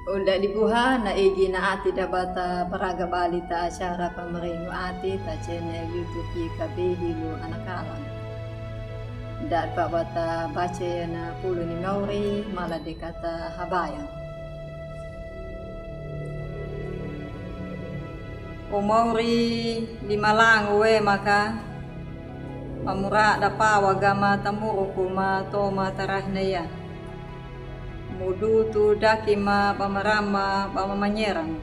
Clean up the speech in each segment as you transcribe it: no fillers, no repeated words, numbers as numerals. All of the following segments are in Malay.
Unda dibuha na igi na ati dabata paraga balita acara pameringo ati ta channel YouTube kabihilu anakalan. Da pa bata baca na pulu ni Mauri malah dikata habayan. O Mauri limalang we maka pamura dapa wagama tamuru kuma toma tarahnaya. Mudu tu dakima pamarama pamamanyerang.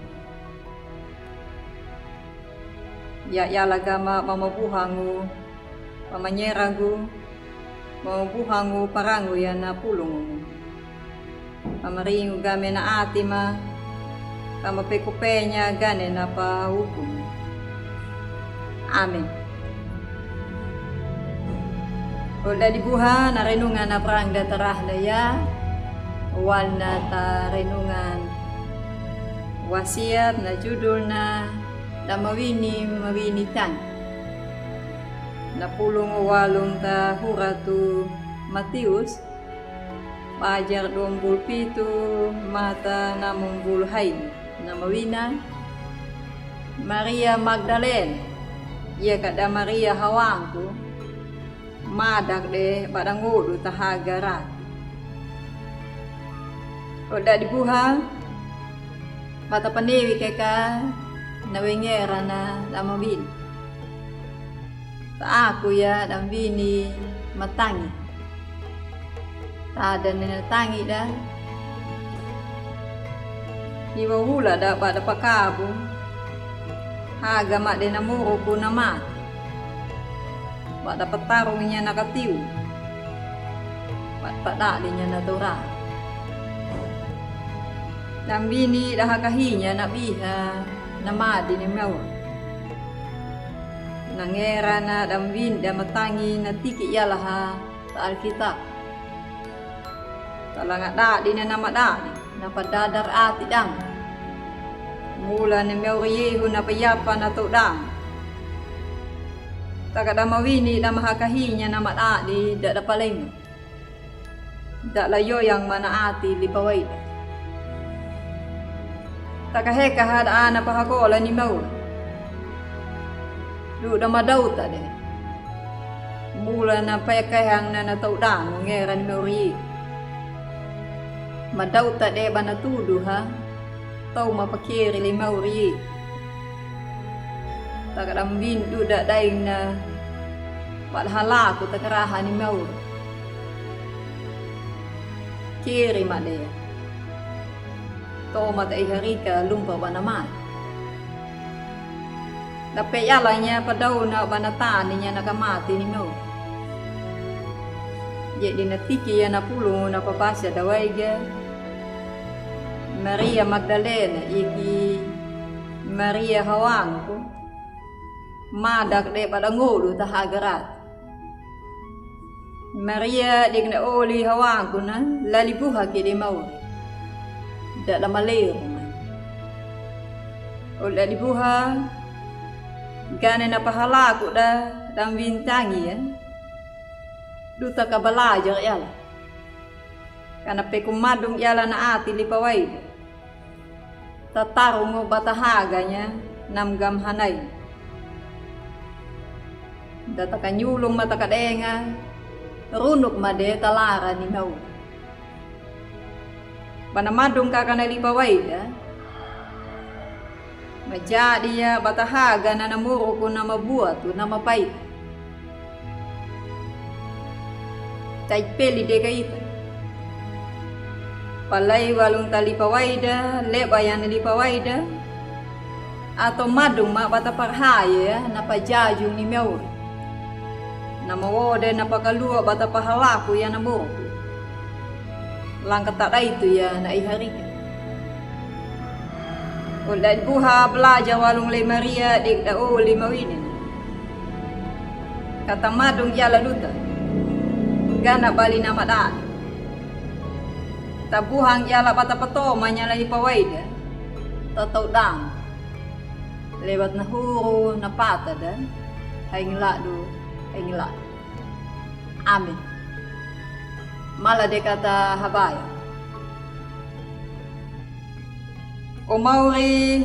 Ya lagama pamabuhangu pamanyeragu pamabuhangu parangu ya na pulungu. Pamaringu game na atima kamapekupenya gane na pahukum. Amin. Udah dibuha na renungan na perang datarah ya. Walna ta renungan wasiat na judul na mawinitan na pulong walong ta huratu Matius pajar 27 mata na mumbulhay na mawinan Maria Magdalene iya kada Maria hawangku madak de badangudu tahagarat. Udah dibuha bata panewi keka nawengera na damawin ta aku ya dambini matangi ta ada na tangi da iwa hula da pada pakabu haga mak de namuro ku nama pada petarungnya nakatiu pada dinya natura. Dambini dah kahinya nabiha namadi ni mau. Nangera na dambin da matangi na tiki yalah sa Alkitab. Talangat da di na namada na padadar ati dang. Mula ni mau yehu na payapa na to dang. Takada mawini da mahakahinya namada di da paling. Da layo yang mana ati lipawai. Takaheka hada ana pahakola ni mau. Du da madau ta de. Mula na payakayang na natawdang ngeran mori. Madau ta de bana tudu ha. Tau mapakiri li mauri. Takadam bindu da daing na padhala ko takaraha ni mau. Kiri made. Toma ta iharika lumpa banamat. Dapat yalanya padau na banatan niya nakamati ni mo. Jadi natiki ya na pulong na papasya daway ga. Maria Magdalene iki Maria hawangku. Madak de padangulo tahagarat. Maria digna oli hawangku na lalibuha ki di mauri. Da malero man. Udah dibuha gane na pahala ko da dam bintangi ya. Duta ka balajar yala. Kana pe kumadung yala na ati lipaway. Tatarong mo batahaganya namgam hanay. Data kanyulong mata kadenga runok made talara ni mau. Panamadong kakanalipaway da. Majadi ya batahaga na namuro ko na mabuhat o na mapait. Taipeli de kaita. Palay walong talipaway da, lebayan nalipaway da. Ato madong bataparhaya na pajajong ni Mewr. Na mawode na pakaluwa batapahalako ya namuro ko. Langkat tak itu ya na iharika. Udah buha belajar walung le Maria dik da o limawinin. Kata madung yala luta. Gana bali nama da. Tabuhang yala pata pato manyala ipawaida. Tatau dang. Lewat na huro na pata da. Hay ngilado, hay ngilado. Amin. Malah dia kata habaya. o mauri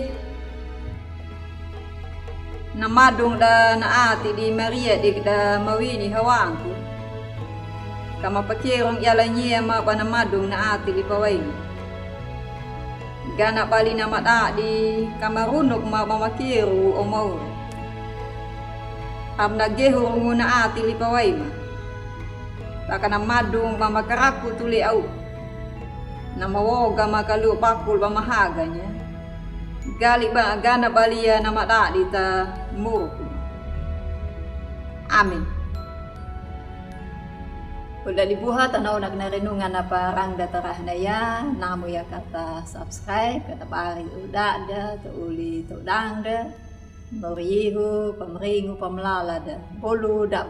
na madung da na ati di Maria di da mawini hawangku kama pakirong yalanya ma pa na madung na ati di pawain gana bali na mata di kamarunok ma mamakiru o mauri am nagehurungu na ati li pawain taka na madung mamakaraku tuli au na mawoga makalu pakul pamahaganya gali ba gana balia na mata di ta muruku amin. Udah dibuhat tanaw nagnarenungan na parang datarah na ya namo ya kata subscribe kata pari udah ada uli to dang da moriho pamringo pamlala da bolu da